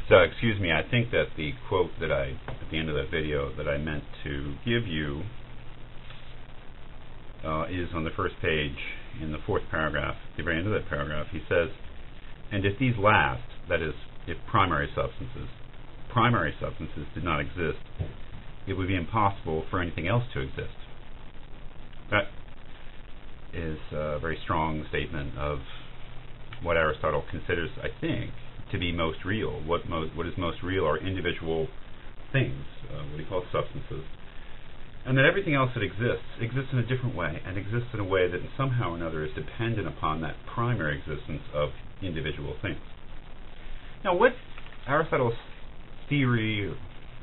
So, excuse me, I think that the quote that at the end of that video that I meant to give you is on the first page in the fourth paragraph, the very end of that paragraph. He says, and if these last, that is, if primary substances did not exist, it would be impossible for anything else to exist. That is a very strong statement of what Aristotle considers, I think, to be most real. What is most real are individual things, what he calls substances, and that everything else that exists in a different way, and exists in a way that somehow or another is dependent upon that primary existence of individual things. Now, what Aristotle's theory,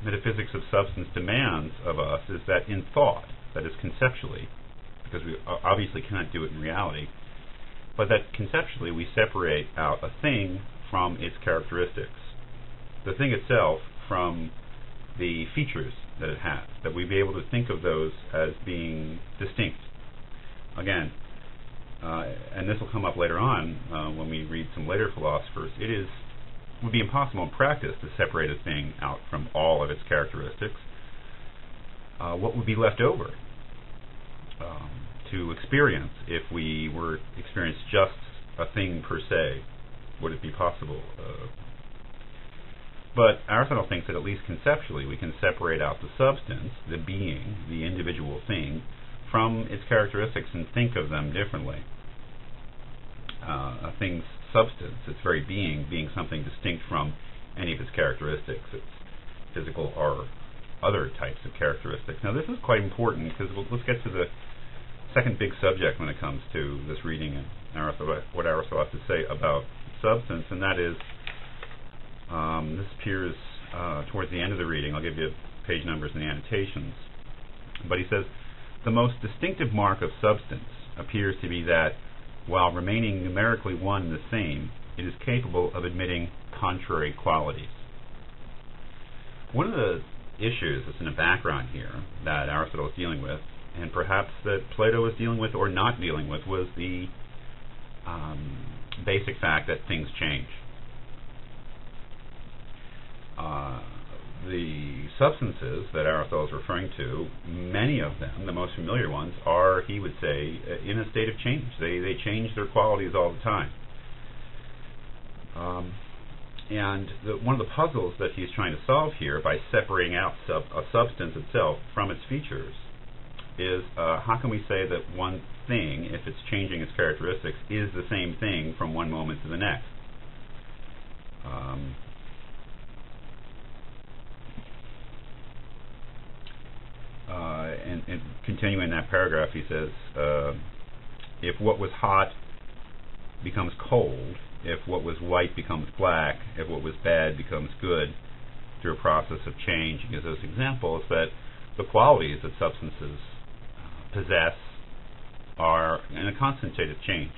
metaphysics of substance, demands of us is that in thought, that is conceptually, because we obviously cannot do it in reality, but that conceptually we separate out a thing from its characteristics, the thing itself from the features that it has, that we be able to think of those as being distinct. Again, and this will come up later on when we read some later philosophers, would be impossible in practice to separate a thing out from all of its characteristics. What would be left over to experience if we were to experience just a thing per se? Would it be possible? But Aristotle thinks that at least conceptually we can separate out the substance, the being, the individual thing, from its characteristics and think of them differently. A thing's substance, its very being something distinct from any of its characteristics, its physical or other types of characteristics. Now this is quite important because let's get to the second big subject when it comes to this reading and what Aristotle has to say about substance, and that is, this appears towards the end of the reading. I'll give you page numbers and the annotations. But he says, the most distinctive mark of substance appears to be that, while remaining numerically one and the same, it is capable of admitting contrary qualities. One of the issues that's in the background here that Aristotle is dealing with, and perhaps that Plato was dealing with or not dealing with, was the basic fact that things change. The substances that Aristotle is referring to, many of them, the most familiar ones, are, he would say, in a state of change. They change their qualities all the time. And one of the puzzles that he's trying to solve here by separating out a substance itself from its features is how can we say that one thing, if it's changing its characteristics, is the same thing from one moment to the next? And continuing that paragraph, he says, if what was hot becomes cold, if what was white becomes black, if what was bad becomes good, through a process of change, he gives those examples that the qualities that substances possess are in a constant state of change.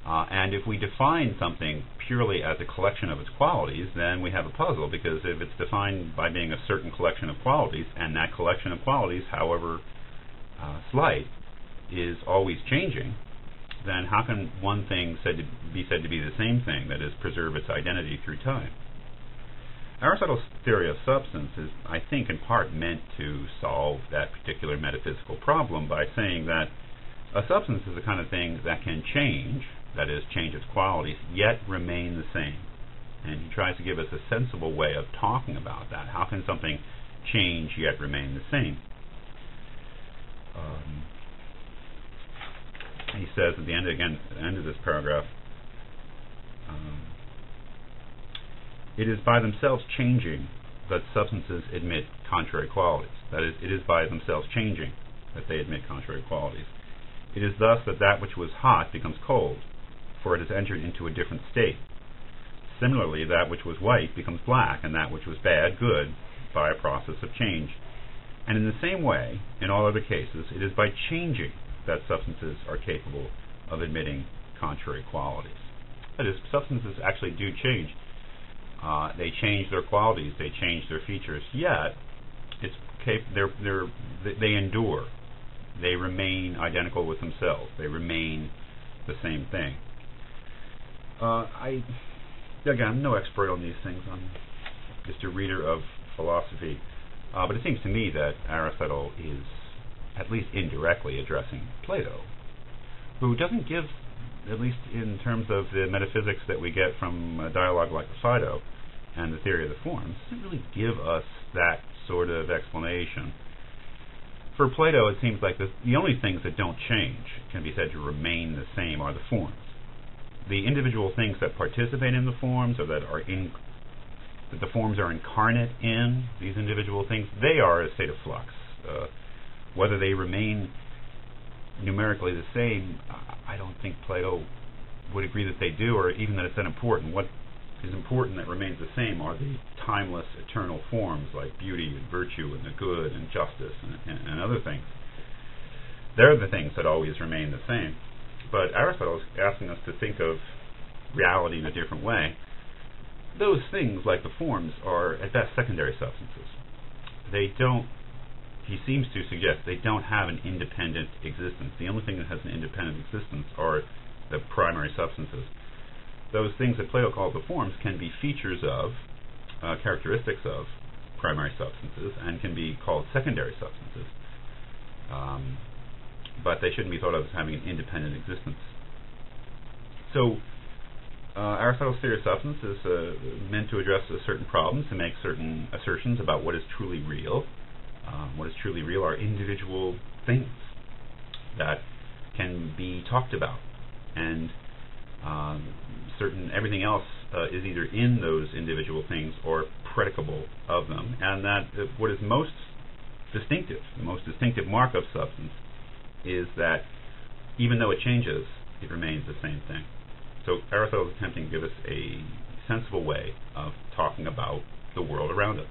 And if we define something purely as a collection of its qualities, then we have a puzzle, because if it's defined by being a certain collection of qualities, and that collection of qualities, however slight, is always changing, then how can one thing be said to be the same thing, that is, preserve its identity through time? Aristotle's theory of substance is, I think, in part meant to solve that particular metaphysical problem by saying that a substance is the kind of thing that can change, that is, change its qualities, yet remain the same. And he tries to give us a sensible way of talking about that. How can something change yet remain the same? He says at the end of this paragraph, it is by themselves changing that substances admit contrary qualities. That is, it is by themselves changing that they admit contrary qualities. It is thus that which was hot becomes cold, for it has entered into a different state. Similarly, that which was white becomes black, and that which was bad, good, by a process of change. And in the same way, in all other cases, it is by changing that substances are capable of admitting contrary qualities. That is, substances actually do change. They change their qualities, they change their features, yet they endure. They remain identical with themselves. They remain the same thing. again, I'm no expert on these things. I'm just a reader of philosophy. But it seems to me that Aristotle is at least indirectly addressing Plato, who doesn't give, at least in terms of the metaphysics that we get from a dialogue like the Phaedo and the theory of the forms, doesn't really give us that sort of explanation. For Plato, it seems like the only things that don't change, can be said to remain the same, are the forms. The individual things that participate in the forms, or that the forms are incarnate in these individual things, they are a state of flux. Whether they remain numerically the same, I don't think Plato would agree that they do, or even that it's that important. What is important that remains the same are the timeless, eternal forms like beauty and virtue and the good and justice and other things. They're the things that always remain the same. But Aristotle is asking us to think of reality in a different way. Those things, like the forms, are at best secondary substances. They don't, he seems to suggest, they don't have an independent existence. The only thing that has an independent existence are the primary substances. Those things that Plato calls the forms can be features of, characteristics of primary substances, and can be called secondary substances. But they shouldn't be thought of as having an independent existence. So Aristotle's theory of substance is meant to address certain problems, to make certain assertions about what is truly real. What is truly real are individual things that can be talked about, and everything else is either in those individual things or predicable of them, and that what is most distinctive, the most distinctive mark of substance, is that even though it changes, it remains the same thing. So Aristotle is attempting to give us a sensible way of talking about the world around us.